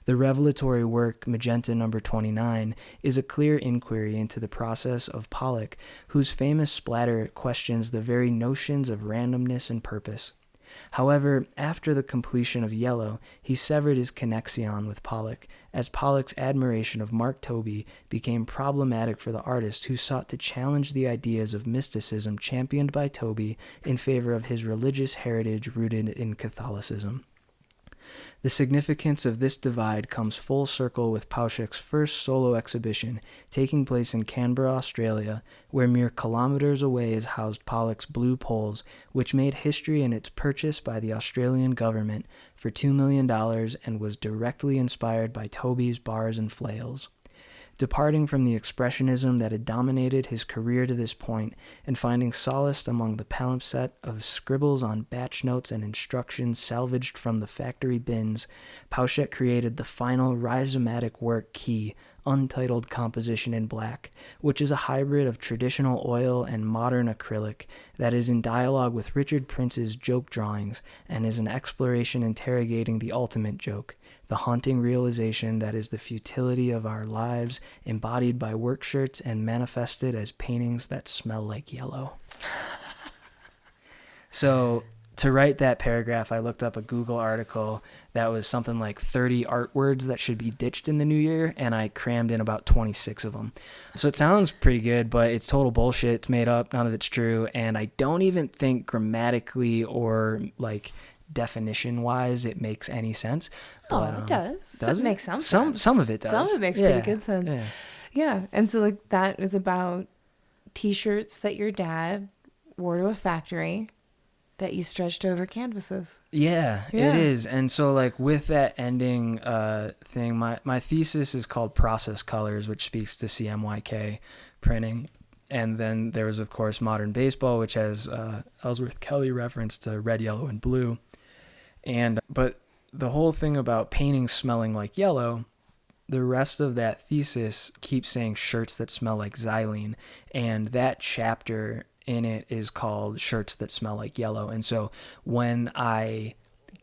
The revelatory work, Magenta No. 29, is a clear inquiry into the process of Pollock, whose famous splatter questions the very notions of randomness and purpose. However, after the completion of Yellow, he severed his connexion with Pollock, as Pollock's admiration of Mark Tobey became problematic for the artist who sought to challenge the ideas of mysticism championed by Tobey in favor of his religious heritage rooted in Catholicism. The significance of this divide comes full circle with Pauszek's first solo exhibition, taking place in Canberra, Australia, where mere kilometers away is housed Pollock's Blue Poles, which made history in its purchase by the Australian government for $2 million and was directly inspired by Tobey's Bars and Flails. Departing from the expressionism that had dominated his career to this point and finding solace among the palimpsest of scribbles on batch notes and instructions salvaged from the factory bins, Pauszek created the final rhizomatic work Key, untitled composition in black, which is a hybrid of traditional oil and modern acrylic that is in dialogue with Richard Prince's joke drawings and is an exploration interrogating the ultimate joke, the haunting realization that is the futility of our lives embodied by work shirts and manifested as paintings that smell like yellow. So to write that paragraph, I looked up a Google article that was something like 30 art words that should be ditched in the new year, and I crammed in about 26 of them. So it sounds pretty good, but it's total bullshit. It's made up. None of it's true. And I don't even think grammatically or like definition-wise it makes any sense. But, it does. Does it make some sense? Some of it does. Some of it makes pretty good sense. Yeah. Yeah. And so like that is about T-shirts that your dad wore to a factory that you stretched over canvases. Yeah, it is. And so like with that ending thing, my thesis is called Process Colors, which speaks to CMYK printing. And then there was, of course, Modern Baseball, which has Ellsworth Kelly reference to red, yellow, and blue. But the whole thing about painting smelling like yellow, the rest of that thesis keeps saying shirts that smell like xylene. And that chapter in it is called Shirts That Smell Like Yellow. And so when I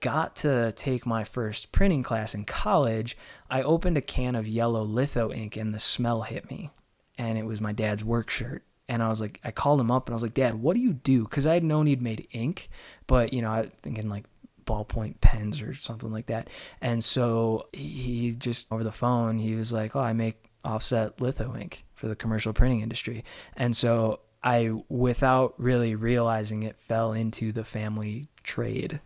got to take my first printing class in college, I opened a can of yellow litho ink and the smell hit me. And it was my dad's work shirt. And I was like, I called him up and I was like, Dad, what do you do? Because I had known he'd made ink, but you know, I thinking like ballpoint pens or something like that. And so he just over the phone, he was like, oh, I make offset litho ink for the commercial printing industry. And so I, without really realizing it, fell into the family trade.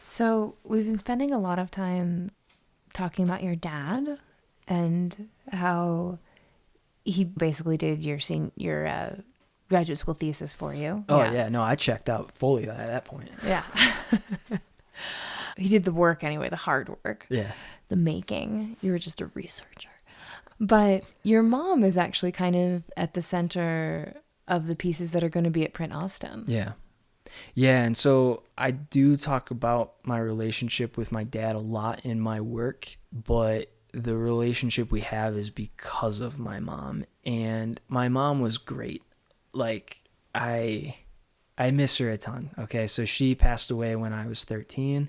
So we've been spending a lot of time talking about your dad and how he basically did your graduate school thesis for you. Oh, yeah. No, I checked out fully at that point. Yeah. He did the work anyway, the hard work. Yeah. The making. You were just a researcher. But your mom is actually kind of at the center of the pieces that are going to be at Print Austin. Yeah. Yeah, and so I do talk about my relationship with my dad a lot in my work, but the relationship we have is because of my mom. And my mom was great. Like, I miss her a ton. Okay, so she passed away when I was 13,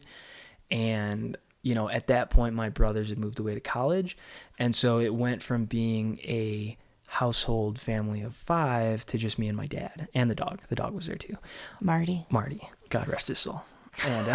and you know, at that point, my brothers had moved away to college. And so it went from being a household family of 5 to just me and my dad and the dog. The dog was there too. Marty. God rest his soul. And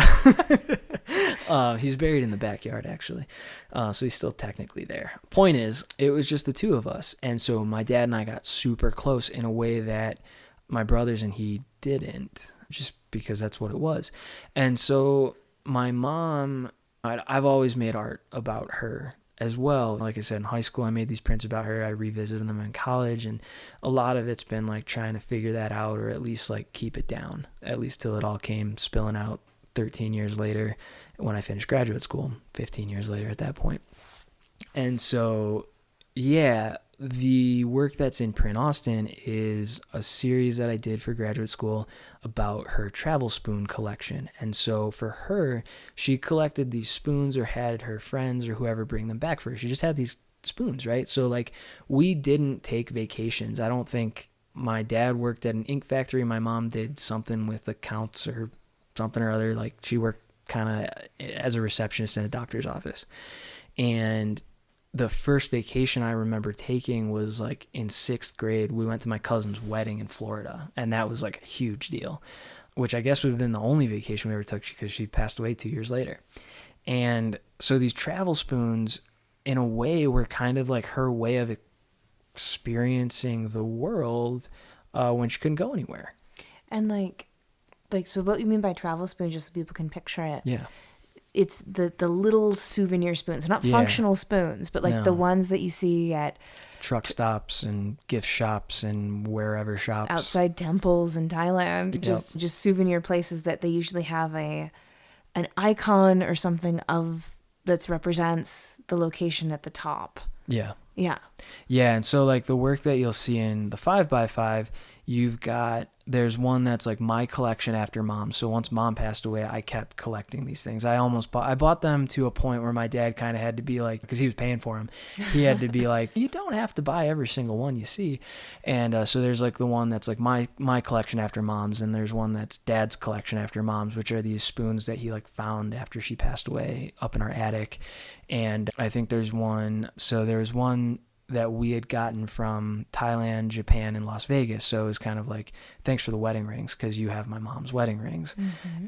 he's buried in the backyard, actually. So he's still technically there. Point is, it was just the two of us. And so my dad and I got super close in a way that my brothers and he didn't, just because that's what it was. And so my mom, I've always made art about her as well. Like I said, in high school, I made these prints about her. I revisited them in college, and a lot of it's been like trying to figure that out, or at least like keep it down, at least till it all came spilling out 13 years later when I finished graduate school, 15 years later at that point. And so, yeah, the work that's in Print Austin is a series that I did for graduate school about her travel spoon collection. And so for her, she collected these spoons or had her friends or whoever bring them back for her. She just had these spoons, right? So like we didn't take vacations. I don't think my dad worked at an ink factory. My mom did something with accounts or something or other. Like she worked kind of as a receptionist in a doctor's office. And the first vacation I remember taking was like in 6th grade. We went to my cousin's wedding in Florida, and that was like a huge deal, which I guess would have been the only vacation we ever took because she passed away 2 years later. And so these travel spoons, in a way, were kind of like her way of experiencing the world when she couldn't go anywhere. And like, so what you mean by travel spoon, just so people can picture it? Yeah. It's the little souvenir spoons, not functional spoons, but like the ones that you see at truck stops and gift shops and wherever shops, outside temples in Thailand. Yep. Just souvenir places that they usually have an icon or something of that represents the location at the top. Yeah. Yeah. Yeah, and so like the work that you'll see in the 5x5, there's one that's like my collection after mom. So once mom passed away, I kept collecting these things. I bought them to a point where my dad kind of had to be like, because he was paying for them, he had to be like, you don't have to buy every single one you see. And so there's like the one that's like my collection after mom's, and there's one that's dad's collection after mom's, which are these spoons that he like found after she passed away up in our attic. And I think there's one that we had gotten from Thailand, Japan, and Las Vegas. So it was kind of like, thanks for the wedding rings, because you have my mom's wedding rings.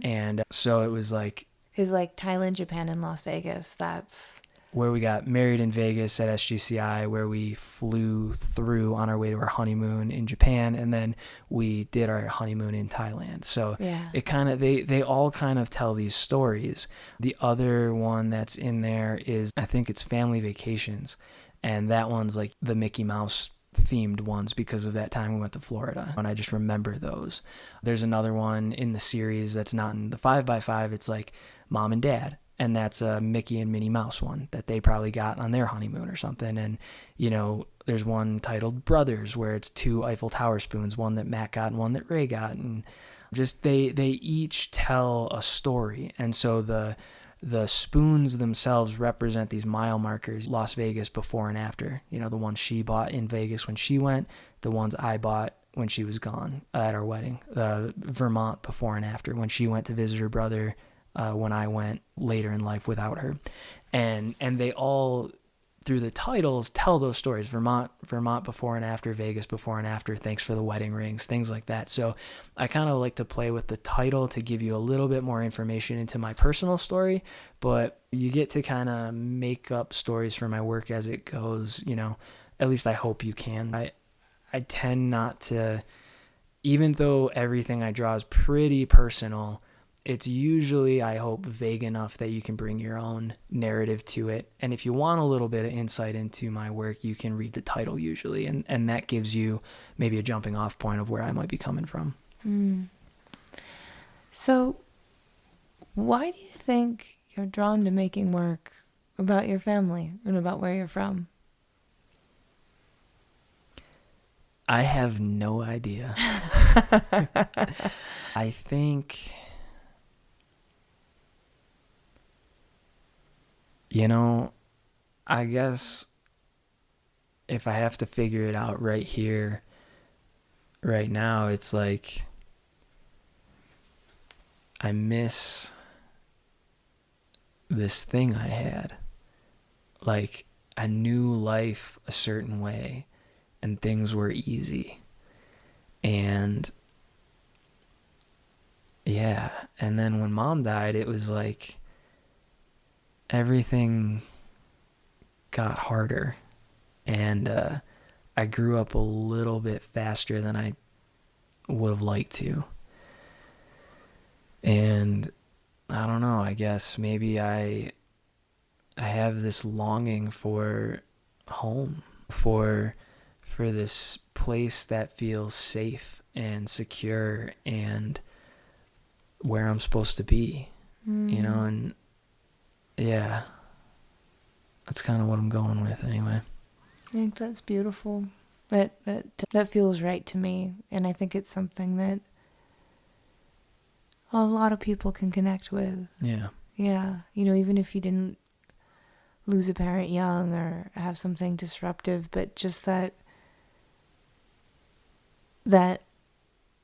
And so it was like, Is like Thailand, Japan, and Las Vegas. That's where we got married in Vegas at SGCI, where we flew through on our way to our honeymoon in Japan, and then we did our honeymoon in Thailand. So it kind of, they all kind of tell these stories. The other one that's in there is, I think it's Family Vacations, and that one's like the Mickey Mouse themed ones because of that time we went to Florida, and I just remember those. There's another one in the series that's not in the 5x5. It's like Mom and Dad, and that's a Mickey and Minnie Mouse one that they probably got on their honeymoon or something. And there's one titled Brothers, where it's 2 Eiffel Tower spoons, one that Matt got and one that Ray got, and just they each tell a story. And so the spoons themselves represent these mile markers. Las Vegas before and after, the ones she bought in Vegas when she went, the ones I bought when she was gone at our wedding. Vermont before and after, when she went to visit her brother, when I went later in life without her. And they all, through the titles, tell those stories. Vermont before and after, Vegas before and after, thanks for the wedding rings, things like that. So I kind of like to play with the title to give you a little bit more information into my personal story, but you get to kind of make up stories for my work as it goes. At least I hope you can. I tend not to, even though everything I draw is pretty personal, it's usually, I hope, vague enough that you can bring your own narrative to it. And if you want a little bit of insight into my work, you can read the title usually. And that gives you maybe a jumping off point of where I might be coming from. So why do you think you're drawn to making work about your family and about where you're from? I have no idea. I think... I guess if I have to figure it out right here, right now, it's like I miss this thing I had. Like, I knew life a certain way and things were easy. And yeah, and then when Mom died, it was like everything got harder, and I grew up a little bit faster than I would have liked to. And I don't know, I guess maybe I have this longing for home, for this place that feels safe and secure and where I'm supposed to be, and yeah, that's kind of what I'm going with anyway. I think that's beautiful. That feels right to me, and I think it's something that a lot of people can connect with. Yeah. Yeah, even if you didn't lose a parent young or have something disruptive, but just that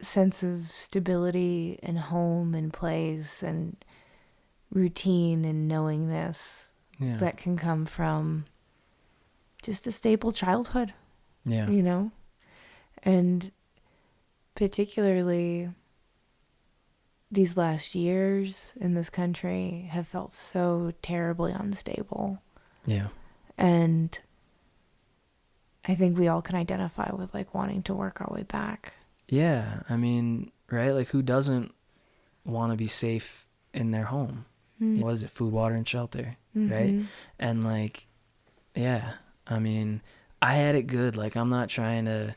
sense of stability and home and place and routine and knowingness that can come from just a stable childhood. Yeah. And particularly these last years in this country have felt so terribly unstable. Yeah. And I think we all can identify with wanting to work our way back. Yeah. I mean, right? Like, who doesn't want to be safe in their home? What is it? Food, water, and shelter, right? And yeah, I mean, I had it good. I'm not trying to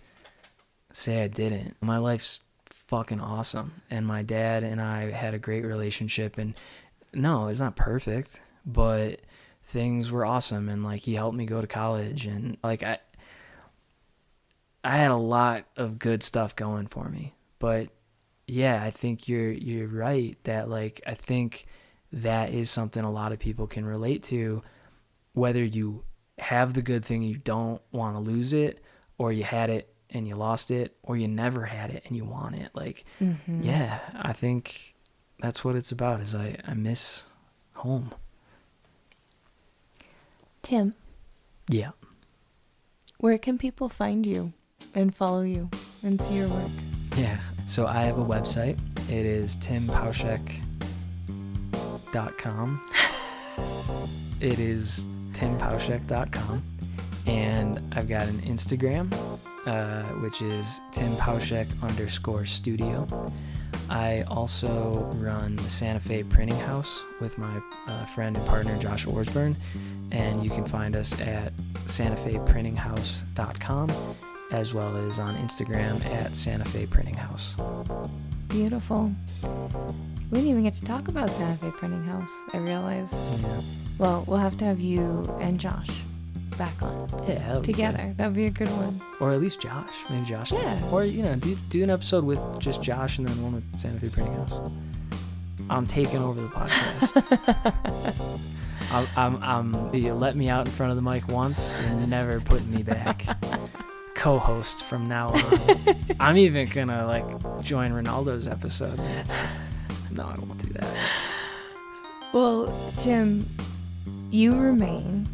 say I didn't. My life's fucking awesome. And my dad and I had a great relationship, and no, it's not perfect, but things were awesome. And he helped me go to college, and I had a lot of good stuff going for me. But yeah, I think you're right that I think that is something a lot of people can relate to, whether you have the good thing and you don't want to lose it, or you had it and you lost it, or you never had it and you want it. Yeah, I think that's what it's about, is I miss home. Tim. Yeah. Where can people find you and follow you and see your work? Yeah, so I have a website. It is timpauszek.com. It is timpauszek.com. And I've got an Instagram, which is timpauszek_studio. I also run the Santa Fe Printing House with my friend and partner Josh Orsburn, and you can find us at santafeprintinghouse.com, as well as on Instagram at Santa Fe Printing House. Beautiful. We didn't even get to talk about Santa Fe Printing House, I realized. Yeah. Well, we'll have to have you and Josh back on together. That'd be a good one. Or at least Josh. Maybe Josh. Yeah. Or, do an episode with just Josh and then one with Santa Fe Printing House. I'm taking over the podcast. You let me out in front of the mic once, you're never putting me back. Co-host from now on. I'm even gonna join Ronaldo's episodes. No, I won't do that. Well, Tim, you remain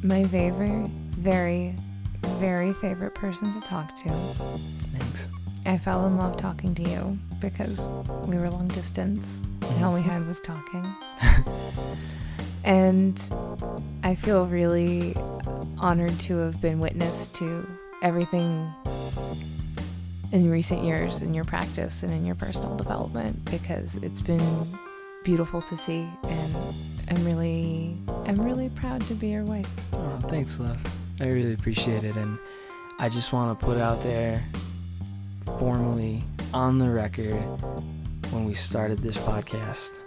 my very, very, very favorite person to talk to. Thanks. I fell in love talking to you because we were long distance and all we had was talking. And I feel really honored to have been witness to everything in recent years in your practice and in your personal development, because it's been beautiful to see, and I'm really proud to be your wife. Oh, thanks, love. I really appreciate it, and I just want to put out there formally on the record, when we started this podcast,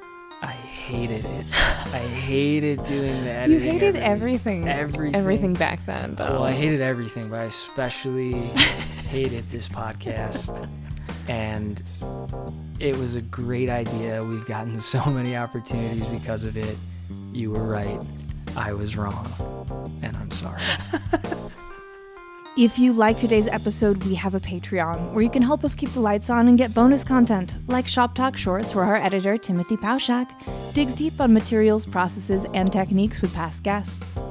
I hated it. I hated doing the editing. You hated everything. Everything back then, though. Well, I hated everything, but I especially hated this podcast. And it was a great idea. We've gotten so many opportunities because of it. You were right. I was wrong. And I'm sorry. If you like today's episode, we have a Patreon where you can help us keep the lights on and get bonus content, like Shop Talk Shorts, where our editor, Timothy Pauszek, digs deep on materials, processes, and techniques with past guests.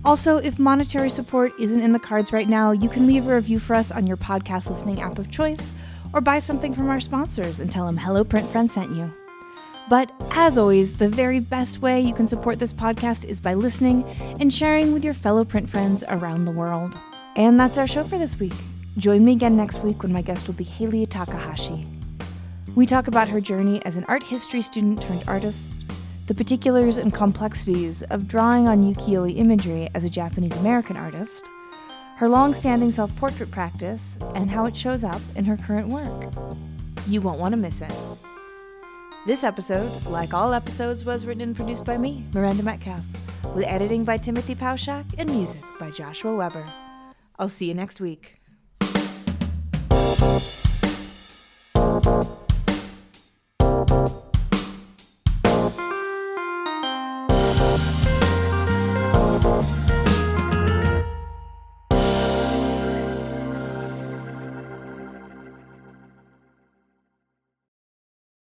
Also, if monetary support isn't in the cards right now, you can leave a review for us on your podcast listening app of choice, or buy something from our sponsors and tell them Hello Print Friend sent you. But as always, the very best way you can support this podcast is by listening and sharing with your fellow print friends around the world. And that's our show for this week. Join me again next week when my guest will be Haley Takahashi. We talk about her journey as an art history student turned artist, the particulars and complexities of drawing on ukiyo-e imagery as a Japanese-American artist, her long-standing self-portrait practice, and how it shows up in her current work. You won't want to miss it. This episode, like all episodes, was written and produced by me, Miranda Metcalf, with editing by Timothy Pauszek and music by Joshua Weber. I'll see you next week.